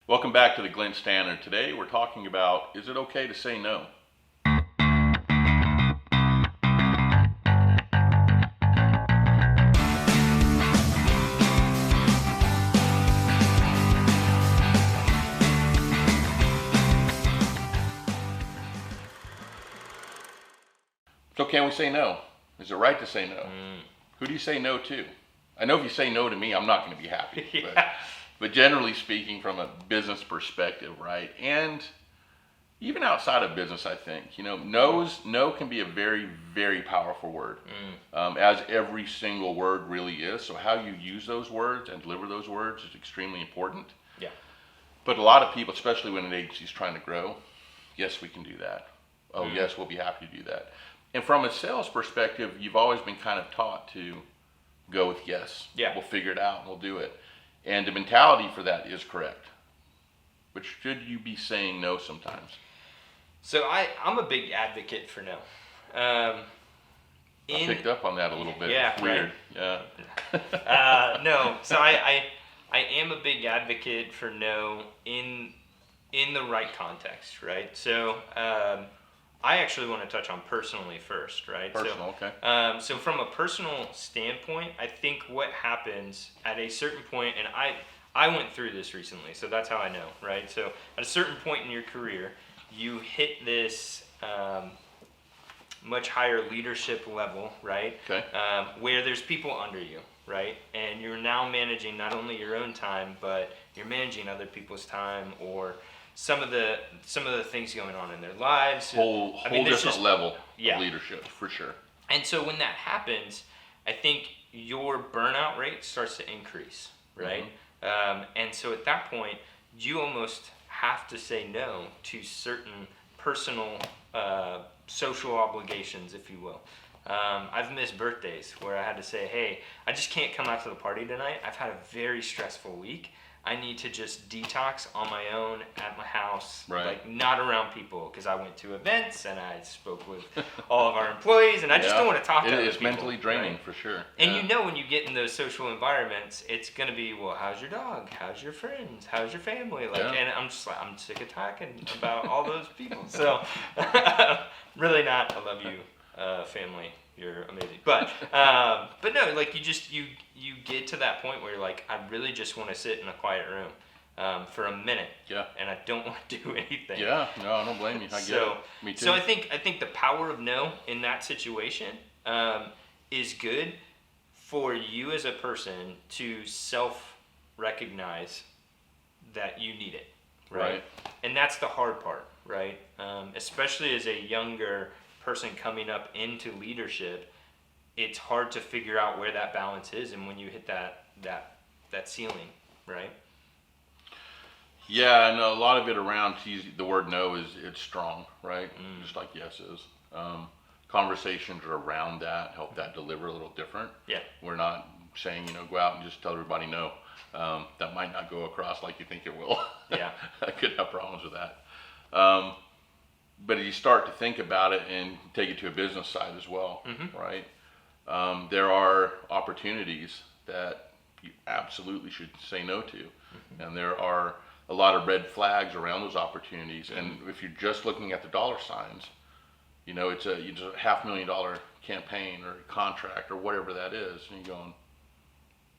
Welcome back to the Glint Standard. Today we're talking about, is it okay to say no? So can we say no? Is it right to say no? Who do you say no to? I know if you say no to me, I'm not going to be happy. Yeah. But generally speaking, from a business perspective, right? And even outside of business, I think, no can be a very, very powerful word, as every single word really is. So how you use those words and deliver those words is extremely important. Yeah. But a lot of people, especially when an agency is trying to grow, yes, we can do that. Oh, yes, we'll be happy to do that. And from a sales perspective, you've always been kind of taught to go with yes. Yeah. We'll figure it out and we'll do it. And the mentality for that is correct. But should you be saying no sometimes? So I'm a big advocate for no. I picked up on that a little bit. Yeah, It's weird. right. Yeah. No. So I am a big advocate for no in the right context, right? So I actually want to touch on personally first, right? Personal, so, okay. So from a personal standpoint, I think what happens at a certain point, and I went through this recently, so that's how I know, right? So at a certain point in your career, you hit this much higher leadership level, right? Okay. Where there's people under you, right? And you're now managing not only your own time, but you're managing other people's time, or some of the things going on in their lives. Whole different level Yeah. of leadership, for sure. And so when that happens, I think your burnout rate starts to increase, right? And so at that point, you almost have to say no to certain personal, social obligations, if you will. I've missed birthdays where I had to say, hey, I just can't come out to the party tonight. I've had a very stressful week. I need to just detox on my own at my house, Right. like not around people, because I went to events and I spoke with all of our employees, and I just don't want to talk to other people. It's mentally draining, right? for sure. And Yeah. when you get in those social environments, it's gonna be, well, how's your dog? How's your friends? How's your family? Like, Yeah. and I'm just like, I'm sick of talking about all those people. So, really not. I love you, family. You're amazing. But no, like you get to that point where you're like, I really just want to sit in a quiet room for a minute. Yeah. And I don't want to do anything. Yeah, no, I don't blame you. I get it. Me too. So I think the power of no in that situation is good for you as a person to self-recognize that you need it, right? And that's the hard part, right? Especially as a younger person coming up into leadership, it's hard to figure out where that balance is and when you hit that ceiling, right? Yeah, and a lot of it around the word no it's strong, right? Just like yes is. Conversations around that help that deliver a little different. Yeah. We're not saying, go out and just tell everybody no. That might not go across like you think it will. Yeah. I could have problems with that. But as you start to think about it and take it to a business side as well, right? There are opportunities that you absolutely should say no to. And there are a lot of red flags around those opportunities. And if you're just looking at the dollar signs, it's a $500,000 campaign or contract or whatever that is. And you're going,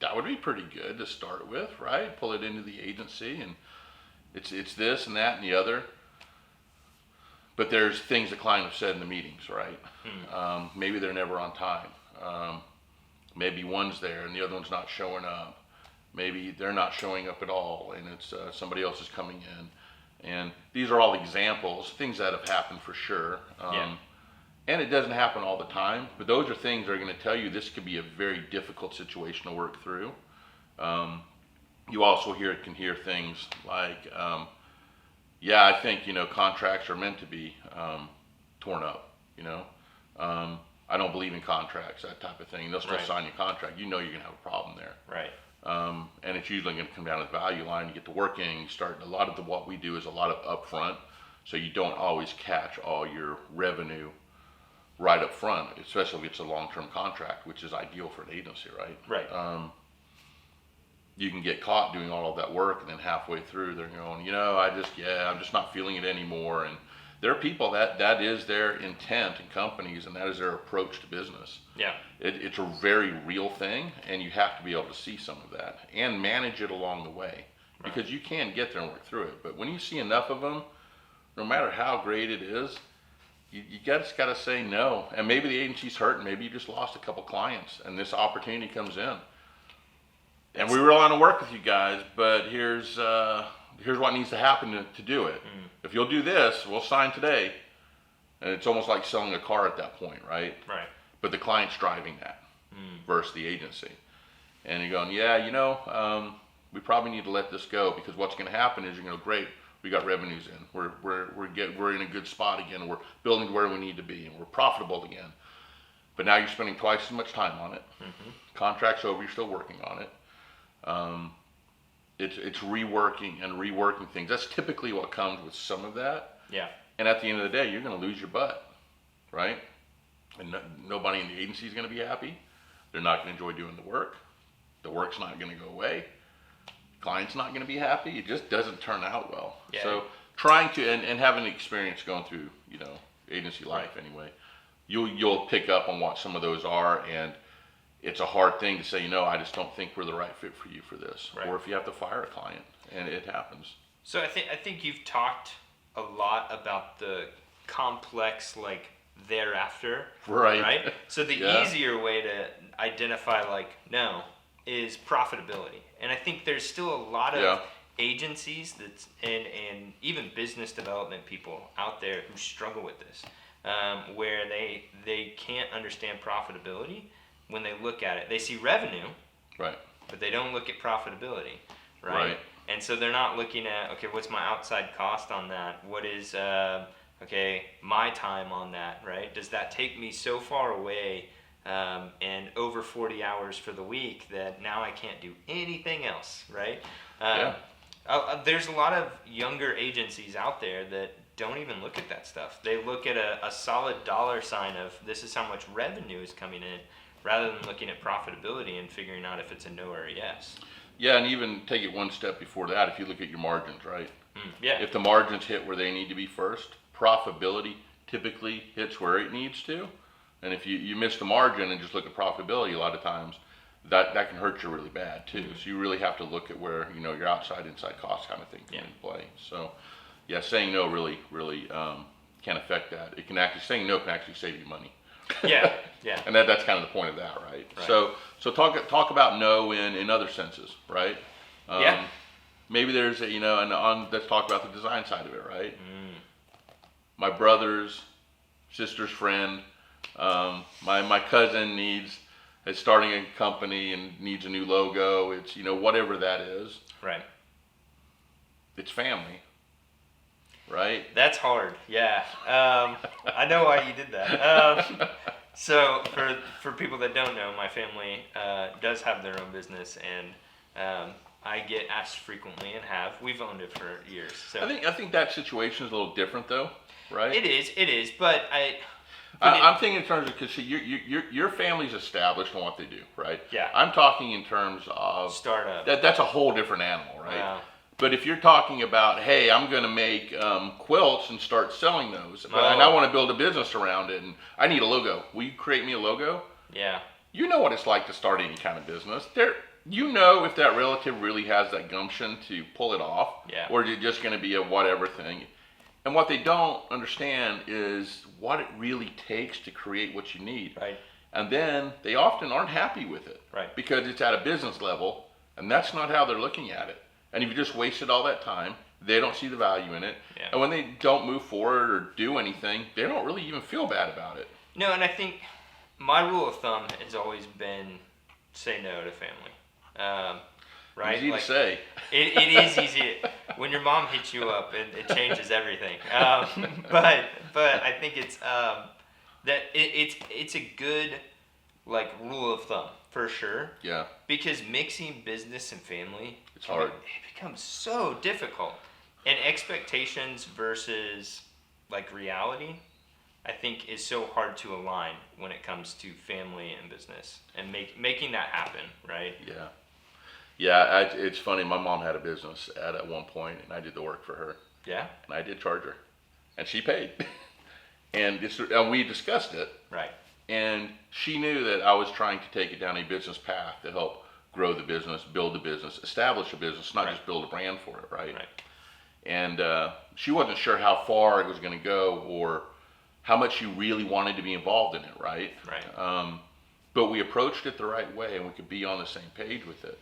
that would be pretty good to start with, right? Pull it into the agency and it's this and that and the other. But there's things that clients have said in the meetings, right? Maybe they're never on time. Maybe one's there and the other one's not showing up. Maybe they're not showing up at all and it's somebody else is coming in. And these are all examples, things that have happened for sure. And it doesn't happen all the time, but those are things that are going to tell you this could be a very difficult situation to work through. You also can hear things like, yeah, I think, contracts are meant to be torn up, I don't believe in contracts, that type of thing. They'll still sign your contract. You're going to have a problem there. Right. And it's usually going to come down to the value line. You get to work in, you start, what we do is a lot of upfront, so you don't always catch all your revenue right up front, especially if it's a long-term contract, which is ideal for an agency, right? Right. you can get caught doing all of that work, and then halfway through they're going, I'm just not feeling it anymore. And there are people that is their intent in companies, and that is their approach to business. Yeah. It's a very real thing, and you have to be able to see some of that and manage it along the way, because you can get there and work through it. But when you see enough of them, no matter how great it is, you just got to say no. And maybe the agency's hurting. Maybe you just lost a couple clients, and this opportunity comes in. And we really want to work with you guys, but here's what needs to happen to do it. If you'll do this, we'll sign today. And it's almost like selling a car at that point, right? Right. But the client's driving that versus the agency. And you're going, we probably need to let this go, because what's going to happen is you're going to go, great, we got revenues in. We're in a good spot again, and we're building to where we need to be, and we're profitable again. But now you're spending twice as much time on it. Contract's over, you're still working on it. It's reworking things. That's typically what comes with some of that. Yeah. And at the end of the day, you're going to lose your butt, right? And nobody in the agency is going to be happy. They're not going to enjoy doing the work. The work's not going to go away. Client's not going to be happy. It just doesn't turn out well. Yeah. So trying to and having experience going through agency life anyway, you'll pick up on what some of those are, and it's a hard thing to say, I just don't think we're the right fit for you for this. Right. Or if you have to fire a client, and it happens. So I think you've talked a lot about the complex, thereafter. Right? So the easier way to identify no is profitability. And I think there's still a lot of agencies and even business development people out there who struggle with this, where they can't understand profitability. When they look at it, they see revenue, right? But they don't look at profitability, right? And so they're not looking at, okay, what's my outside cost on that? What is my time on that, right? Does that take me so far away and over 40 hours for the week that now I can't do anything else, right? There's a lot of younger agencies out there that don't even look at that stuff. They look at a solid dollar sign of this is how much revenue is coming in, rather than looking at profitability and figuring out if it's a no or a yes. Yeah, and even take it one step before that, if you look at your margins, right? Yeah. If the margins hit where they need to be first, profitability typically hits where it needs to. And if you miss the margin and just look at profitability, a lot of times that can hurt you really bad too. So you really have to look at where your outside inside cost kind of thing come into play. So saying no really can affect that. It can actually saying no can actually save you money. Yeah. And that's kind of the point of that, right? So talk about no in other senses, right? Maybe there's let's talk about the design side of it, right? My brother's sister's friend, my cousin is starting a company and needs a new logo. It's whatever that is. Right. It's family. Right? That's hard. Yeah. I know why you did that. So for people that don't know, my family does have their own business, and I get asked frequently and have. We've owned it for years. So I think that situation is a little different though, right? It is, but I'm thinking in terms of, because your family's established on what they do, right? Yeah. I'm talking in terms of startup. That's a whole different animal, right? Wow. But if you're talking about, hey, I'm going to make quilts and start selling those, and I want to build a business around it, and I need a logo. Will you create me a logo? Yeah. You know what it's like to start any kind of business. If that relative really has that gumption to pull it off, or is it just going to be a whatever thing? And what they don't understand is what it really takes to create what you need. Right. And then they often aren't happy with it. Right. Because it's at a business level, and that's not how they're looking at it. And if you just wasted all that time, they don't see the value in it. Yeah. And when they don't move forward or do anything, they don't really even feel bad about it. No, and I think my rule of thumb has always been say no to family. Right? Easy to say. It is easy. When your mom hits you up, it changes everything. But I think it's that it's a good rule of thumb for sure. Yeah. Because mixing business and family, it's hard. It becomes so difficult, and expectations versus reality, I think, is so hard to align when it comes to family and business, and making that happen, right? Yeah. Yeah, it's funny. My mom had a business at one point, and I did the work for her, Yeah. and I did charge her, and she paid, and we discussed it, Right. and she knew that I was trying to take it down a business path to help grow the business, build the business, establish a business, not just build a brand for it, right? Right. And she wasn't sure how far it was going to go or how much she really wanted to be involved in it, right? Right. But we approached it the right way, and we could be on the same page with it.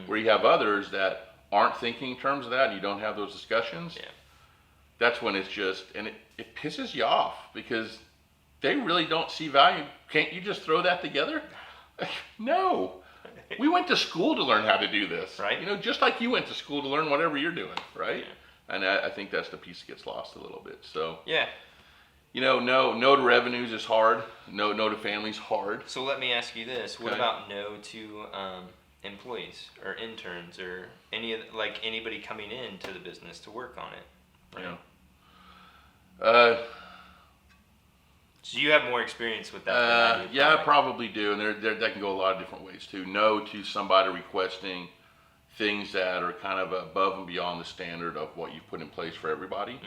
Where you have others that aren't thinking in terms of that, and you don't have those discussions, Yeah. that's when it's just, and it pisses you off because they really don't see value. Can't you just throw that together? No. We went to school to learn how to do this. Right. You know, just like you went to school to learn whatever you're doing, right? Yeah. And I think that's the piece that gets lost a little bit. So, Yeah. you know, no to revenues is hard. No to families hard. So let me ask you this: what Okay. about no to employees or interns or anybody coming into the business to work on it? Right. Yeah. So you have more experience with that than I do. Yeah, I probably. probably do, and that can go a lot of different ways too. No to somebody requesting things that are kind of above and beyond the standard of what you've put in place for everybody.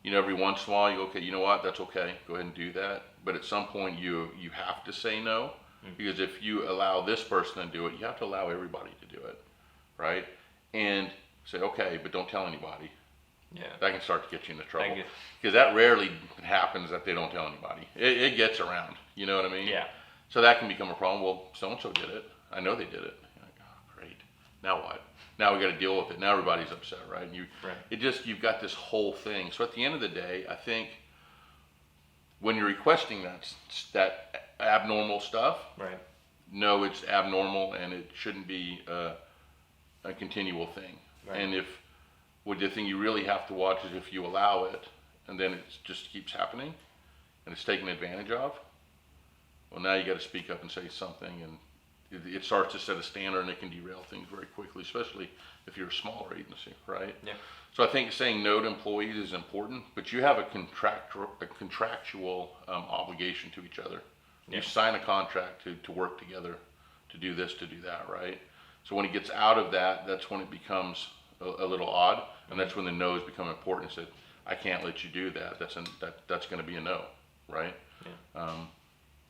You know, every once in a while you go, okay, you know what, that's okay, go ahead and do that. But at some point you have to say no, because if you allow this person to do it, you have to allow everybody to do it, right? And say, okay, but don't tell anybody. Yeah. That can start to get you into trouble. get- Because that rarely happens that they don't tell anybody. It gets around, you know what I mean? Yeah. So that can become a problem. Well, so-and-so did it. I know they did it. You're like, oh, great. Now what? Now we got to deal with it. Now everybody's upset, right? And you've got this whole thing. So at the end of the day, I think when you're requesting that abnormal stuff, Right. no, it's abnormal and it shouldn't be a continual thing. Right. And the thing you really have to watch is if you allow it and then it just keeps happening and it's taken advantage of, well, now you got to speak up and say something, and it starts to set a standard and it can derail things very quickly, especially if you're a smaller agency, right? Yeah. So I think saying no to employees is important, but you have a contractual obligation to each other. Yeah. You sign a contract to work together, to do this, to do that, right? So when it gets out of that, that's when it becomes a little odd, and that's when the no's become important. It said, I can't let you do that. That's going to be a no, right? Yeah.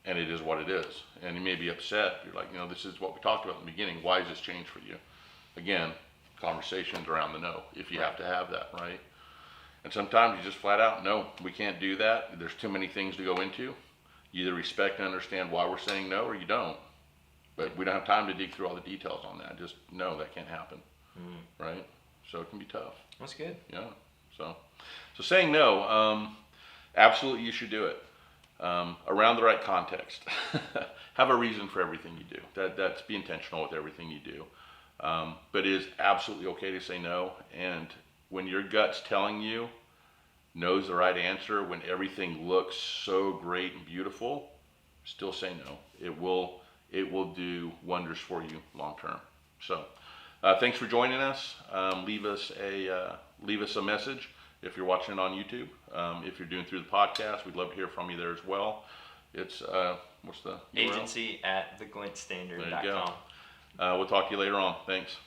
And it is what it is. And you may be upset. You're like, this is what we talked about in the beginning. Why has this changed for you? Again, conversations around the no, if you have to have that, right? And sometimes you just flat out, no, we can't do that. There's too many things to go into. You either respect and understand why we're saying no, or you don't. But we don't have time to dig through all the details on that. Just no, that can't happen, right? So it can be tough. That's good. Yeah. So saying no, absolutely you should do it. Around the right context. Have a reason for everything you do. That's be intentional with everything you do. But it is absolutely okay to say no. And when your gut's telling you no's the right answer, when everything looks so great and beautiful, still say no. It will do wonders for you long term. So thanks for joining us. Leave us a message if you're watching it on YouTube. If you're doing through the podcast, we'd love to hear from you there as well. It's what's the URL? Agency at theglintstandard.com. There you go. We'll talk to you later on. Thanks.